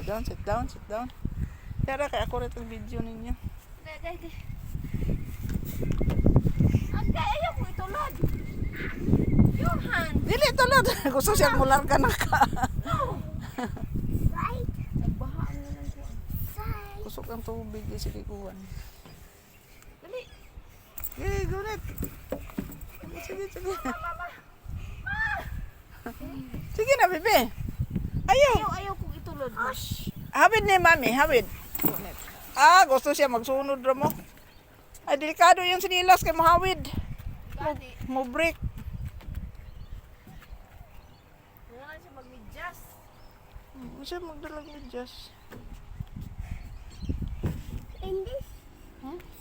down, sit down, sit down. Tara, kaya ako rin itong video ninyo. Dede. Okay, ayaw ko itulad. Yohan. Dili, tulad. Gusto siyang mularga na ka. No. Right. Nagbaha ang nalang ko. Right. Kusok ang tubig, sige kuwan. Dali. Okay, gunit. Sige. Mama. Sige na, bebe. Ayaw. Ayaw kong itulad. Hawid ni mami, hawid. Gusto siya magsunod ra mo. Ay, delikado yung sinilas kay mahawid. Gani. Mo break. Wala siya mag-medyas. Siya magdalag medyas. In this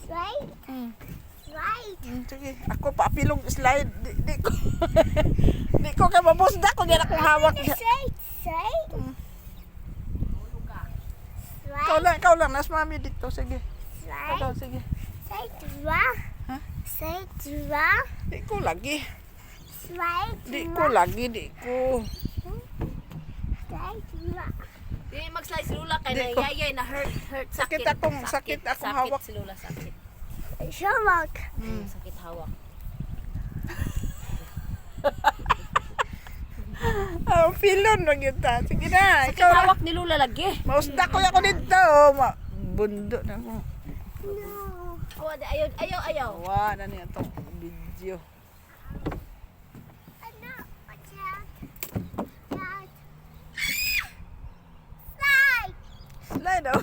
slide? Slide. Sige, ako papilong slide. Di ko. Di ko kay mabusda ko diyan akong hawak. Slide. Slide. Ikaw lang, nas mami dito. Sige. Slide. Sige. Slide. Dua. Ha? Slide. Dua. Di ko lagi. Slide. Di ko lagi, di ko. Slide. Dua. Di mag-slice si Lula kay Di na ko. yayay na hurt, Sakit akong hawak. Si Lula sakit. Shawak. Sakit hawak. Pilon lang yun ta. Sige na, Sakit ikaw na. hawak ni Lula lagi. Mausda ko ako dito. Bundo na mo. No. Oh, ayaw. Awa na niya itong video. Ano? Watch out. Out. Slide. Slide daw.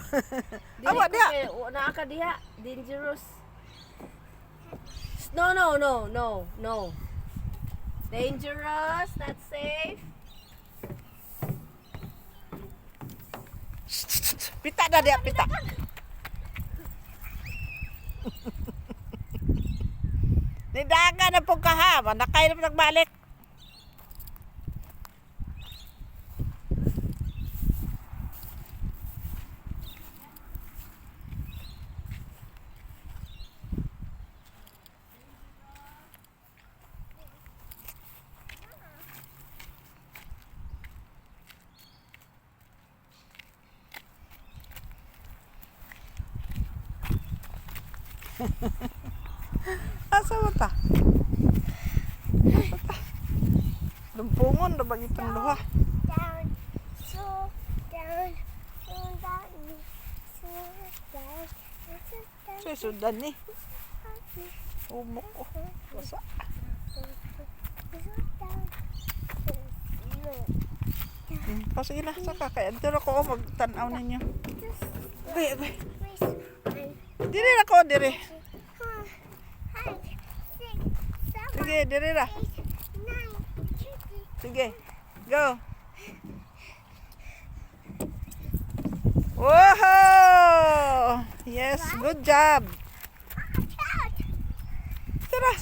Dili Awa ko diha. kay naa ka diha, dangerous. No. Dangerous, not safe. Pita na diya, pita. Nidaga na po kahama. Nakay na po nagbalik. Asa mo ta? Lumpungon na bang itong luha? Down. So down. So down. So down. So down. Sa sudan ni. Umok ko. Basa. Sige na, saka kaya dito ako magtanaw ninyo. Agay. Diri na ko, diri. Sige, diri na. Sige, go. Wow! Yes, good job. Tara.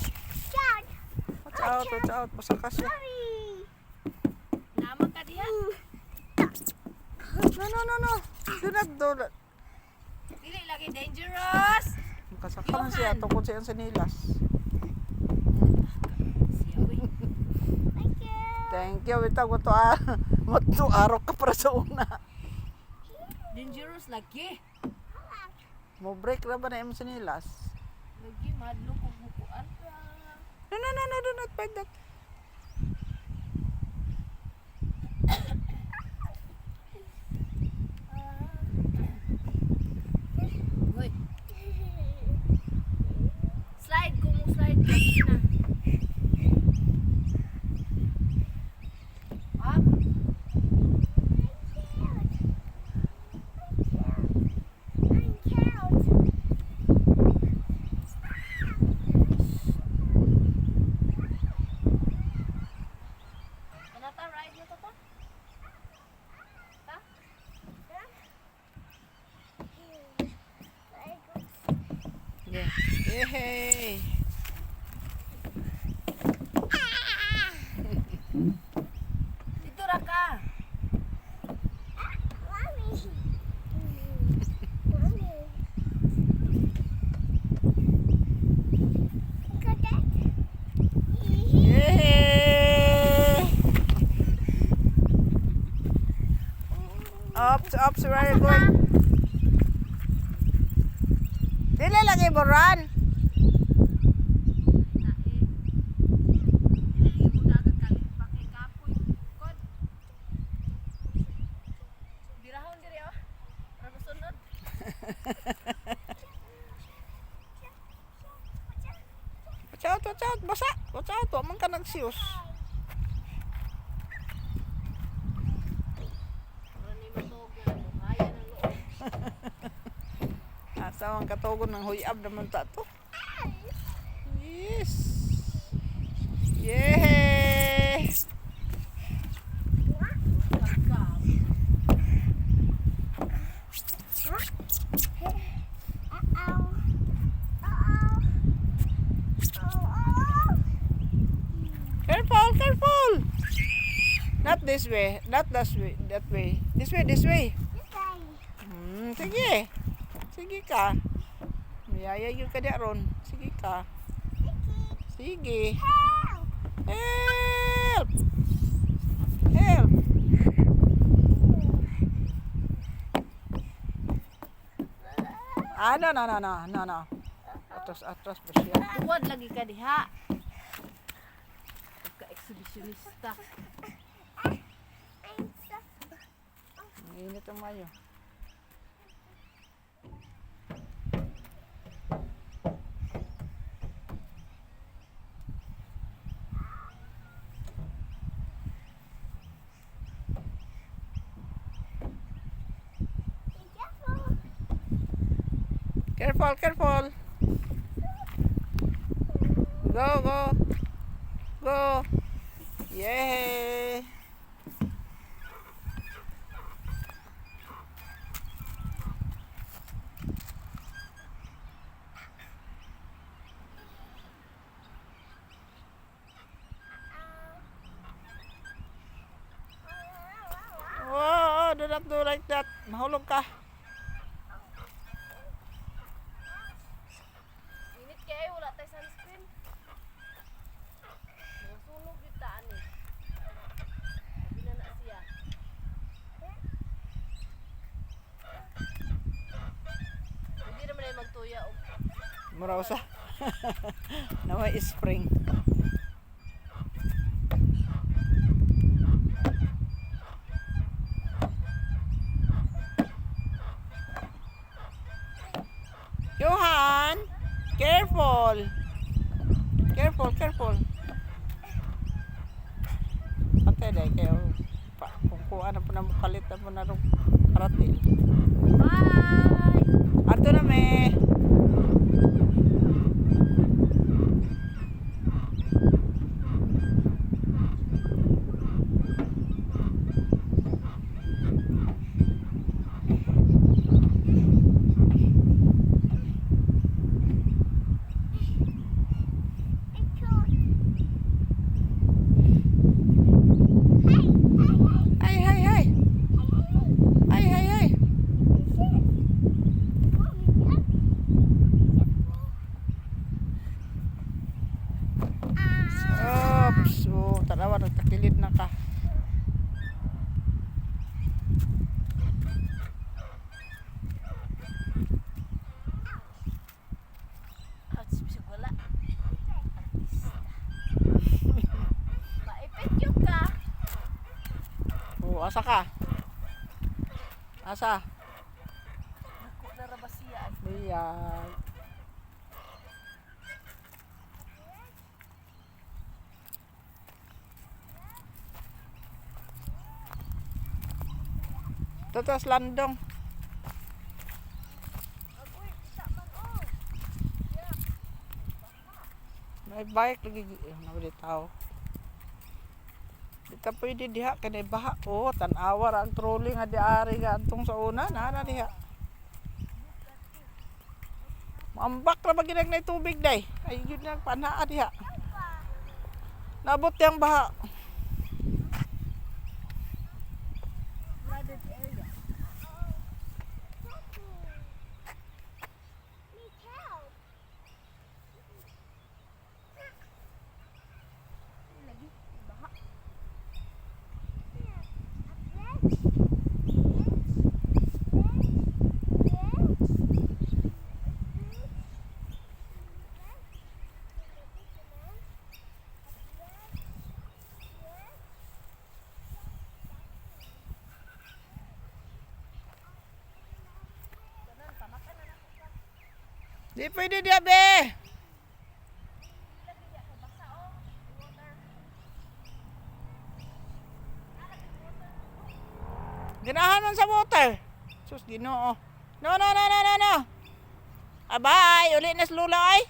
Watch out. Basa ka siya. Naman ka diha. No. Do not do that. Dili lagi dangerous. Makasaka man siya tungkol siya sa nilas. Thank you. Witag mo to araw ka para sa una. Dangerous lagi. Mo break ra ba na yung sa nilas? Lagi madlo kog bukuan. No, do not bite that. Hoy. Slide lagi na. Up. Kanata ride mo to pa? Ta? Yeah. Yay! Dito ra ka. Yay! Oops, where are you going? Dili lagi mo run. Birahon diri oh. Para masunod. Watch out, basa. Watch out, wa man ka nagsiyos. Para ni matuog na kaya ng loob. Asa man katugon ng huyab naman ta to. Yes. Yay! Careful! Not this way, not that way. This way. Sige. Sige ka. Mayayag ka diya ron. Sige ka. Sige. Help! No. Atras pa siya. Tuwad lagi ka diha. Pagka-exhibitionista. Init ang mayo. Careful. Go. Yay! Whoa, do not do like that. Mahulog ka. Init kayo, wala tayo sunscreen. Nasunog yung taan eh. Sabi na siya. Hindi naman ay magtuya. Mura usa. Naway spring. Yohan, careful. Patay dahil kayo. Kung kuha na po na makulit na po na rin karatil. Bye! Ato na me. Ay. Oops. Tanawa, nagtakilid na ka. Bisig wala. Artista. Maipit yung ka. Asa ka? Asa? Naku na rabasiyaan. Ayan. Tatas landong. Agoy, isa man oh. May bike lagi. Nawali tao. Kita pwede diha kani baha. Tanawar ang trolling nga diari nga antong sa una na diha. Mambak ra maginag na tubig day. Ay yun lang panaa diha. Nabot yang baha. Flooded area. Lagi, baha. Di pwede diya, be. Ganahan man sa water. Sus, Ginoo. No, no, no, no, no, no. Abay, uli na sa lula ay.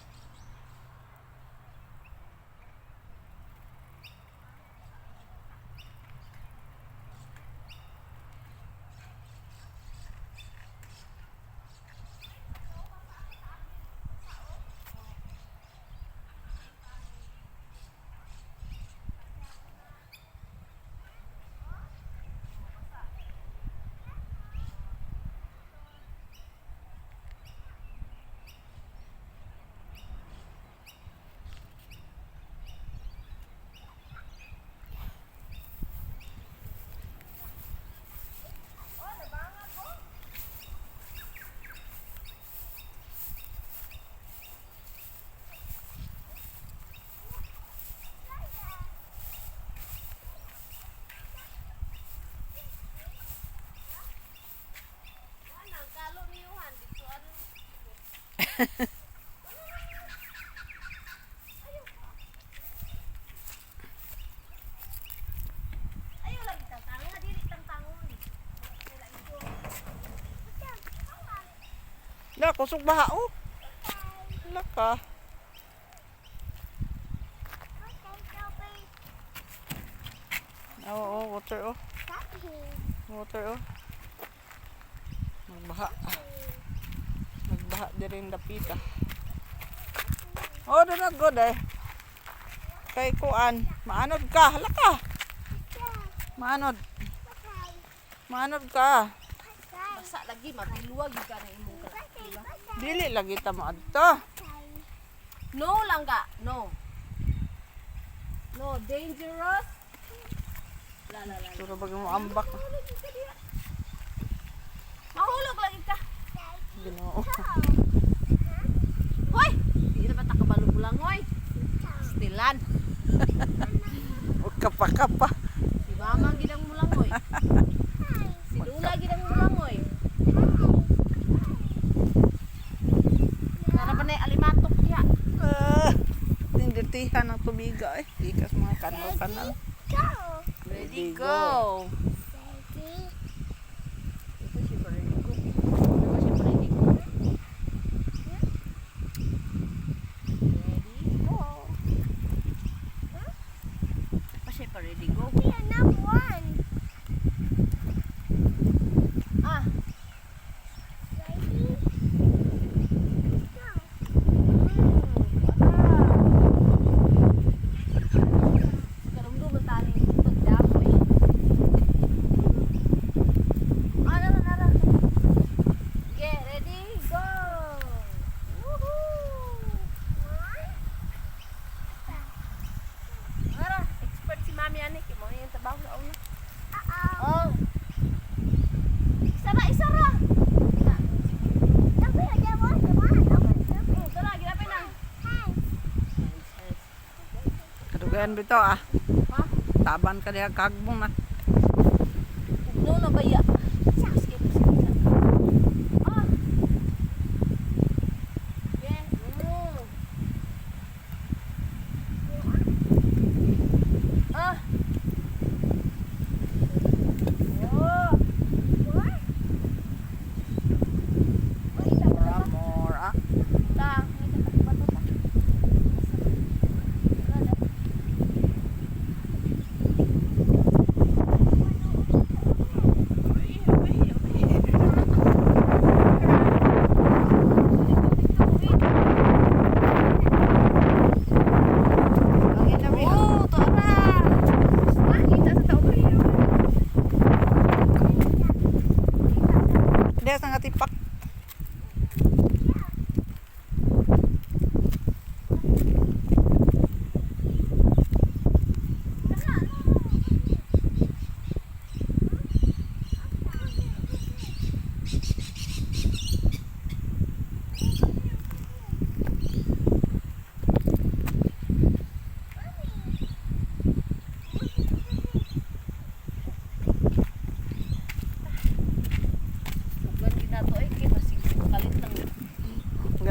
Na, kusog baha, oh. Laka. Oo, water, oh. Water, oh. Magbaha. Magbaha di rin dapita. Oh, doon na good eh. Kay kuan, maanod ka, halaka. Maanod. Maanod ka. Basa lagi, mabiluwag ka na imong diba? Dili lagi ta mo adto. No lang ka. No. No, dangerous. La. Suro bag mo ambak. Mahulog lagi ka. Ginoo. Hoy! Di na ba ta kabalubulang, hoy? Stilan. Huwag kapa-kapa. Si Mama gidang mulang, hoy. Si Lula gidang mulang, hoy. Nara pa na yung alimatok niya. Tinditihan ng tubiga eh. Ikas mga kanal-kanal. Ready, go. Ready? Ito siya pa ready go. Ito siya pa ready go. Ready, go. Pa siya pa ready go. We are not one. Ah, Ready? Go. karumdo mo tali pagdapoy. Ah, nara. Okay, ready, go. Nara, expert si Mami ani, kay mo yung trabaho sa una. Uh-oh. Oh. Isara. Na. Don't be a devil. Come on. Open something. Tara, ginapin na. Hey. Kadugayan bito ah. Ha? Taban ka diha kagbong na. No na baya. Sige. Ah. Okay. Ah. Oh. What? More ah. Ta.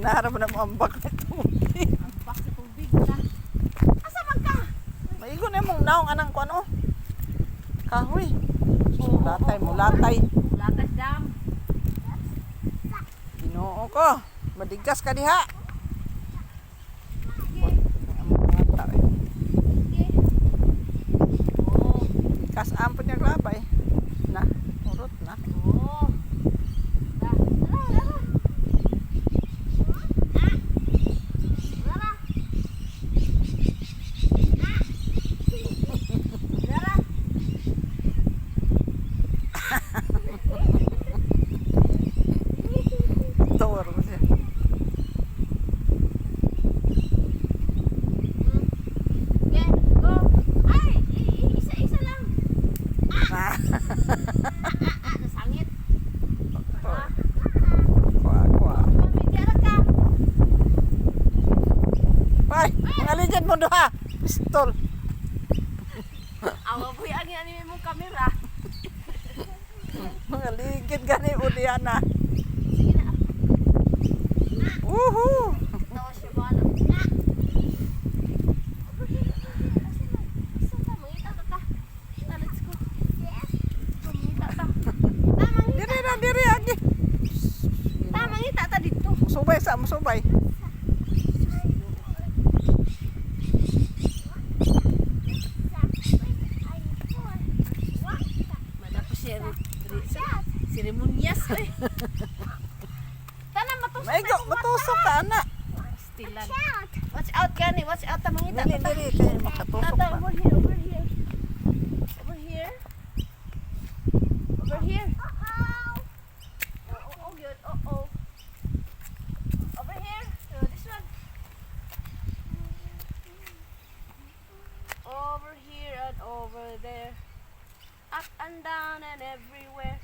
Ganaharap na mo ambak na tubig. Ang bak sa tubig na. Asa man ka? Maigo na mong naong anang ko ano. Kahoy. Oo, Mulatay, oo, oo. mulatay. Latas dam. Ginoo ko. Madigas ka diha. Sige. Ang mga tao, eh. Sige. Oo. Kasaan po niya labay. Na, urot na. Oo. Tara, tara. Tara. Tara. Tower mo siya. Okay, go. Ay, isa-isa lang. Ah. Nasangit. Kuha, kuha. Mami, diara ka. Ay, mga ligid mo doha. Pistol. Awa po yung anime mong kamera. Mga ligid gani uliana. Sige na. Woohoo! Tawa siya ba na? Let's go. Mangita ta. Diri na, diri agi. Mangita ta dito. Musubay sa, musubay. Mana po siya seremonyas eh. Tanang matusok. Maigo, matusok ka, anak. Stilan. Watch out gani, watch out ta mangita Dili, ta. dili, kaya makatusok Tata, pa. over here, over here. Over here. Over here. Oh, good. Oh. Over here. This one. Over here and over there. Up and down and everywhere.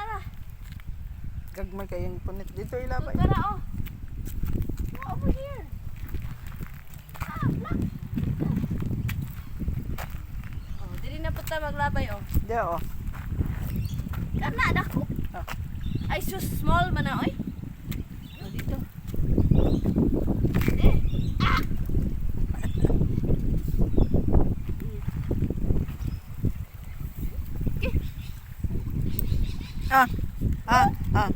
Na. Gagmay kayong punit. Dito ilabay. Tara, oh. Over here. Look. Oh, dili na po tayo maglabay, oh. Di, oh. Tama, dako. Ah. Ay, so small man na, oy. Oh, dito. Ah, ah, ah.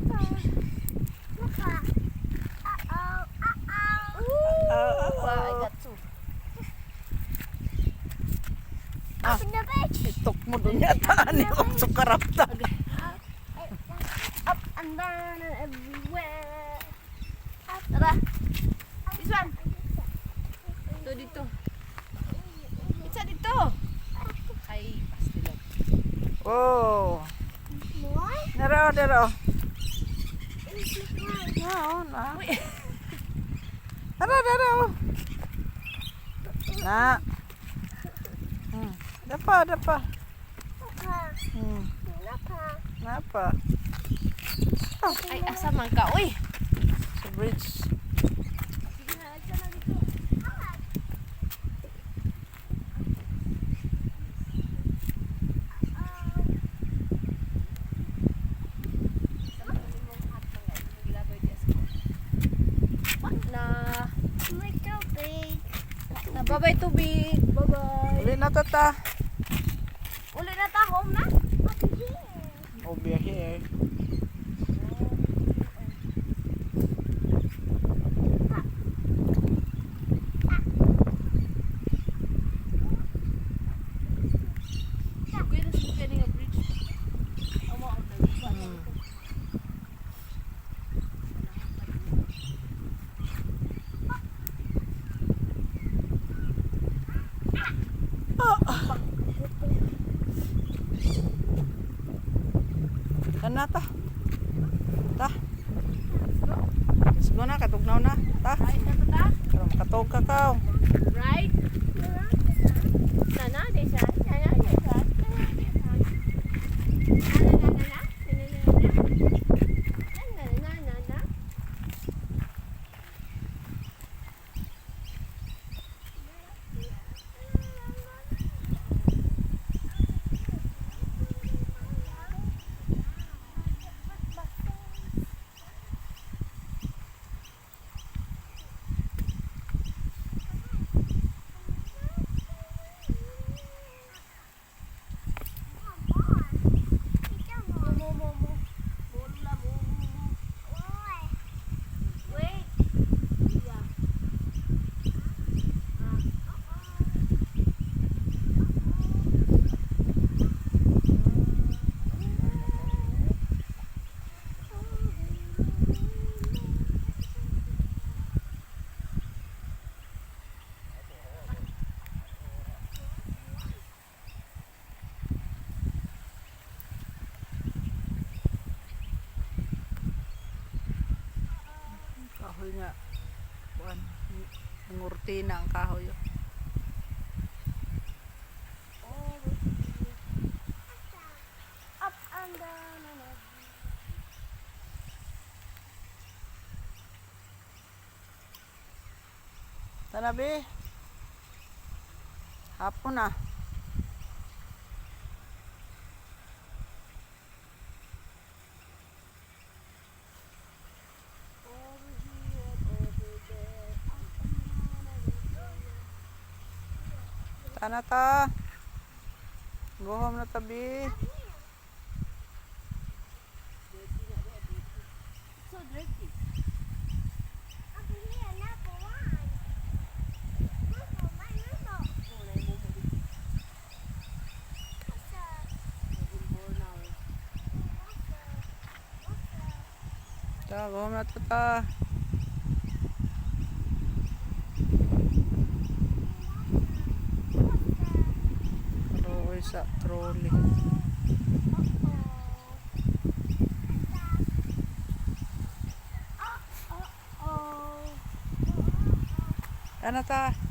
Wow, I got two. Ah. Itok mo doon yata. Ani ko sukarapta. Up and down and everywhere. Tara. This one. Ito dito. Isa dito. Ay, pastilog. Oh. Dero, dero. Oo, na. Uy. Dero, dero. Na. Dapa, dapa. Napa? Ay, asa man ka, uy. Sa bridge. Sige na, isa na dito. Bye-bye tubig. Bye-bye. Uli na tata. Uli na ta, home na. Over here. Kuya na siya kaya nga bridge. Amo ang nagpa. Kana ta. Ta. Siguro na katugnaw na. Ta. Right na to ta? Pero makatog ka ka. Right? Nana, desa. Nana, desa. Murtina ang kahoy. Up and down and up. Tanabi. Hapon na. Tana ta. Go home na tabi. So dirty. Up here, number one. Number one, number. Kulay mo mo dito. What's up? Naging now. What's up? What's up? Ta, go home na ta ta. Roy sa trolley. Oh. Tana ta.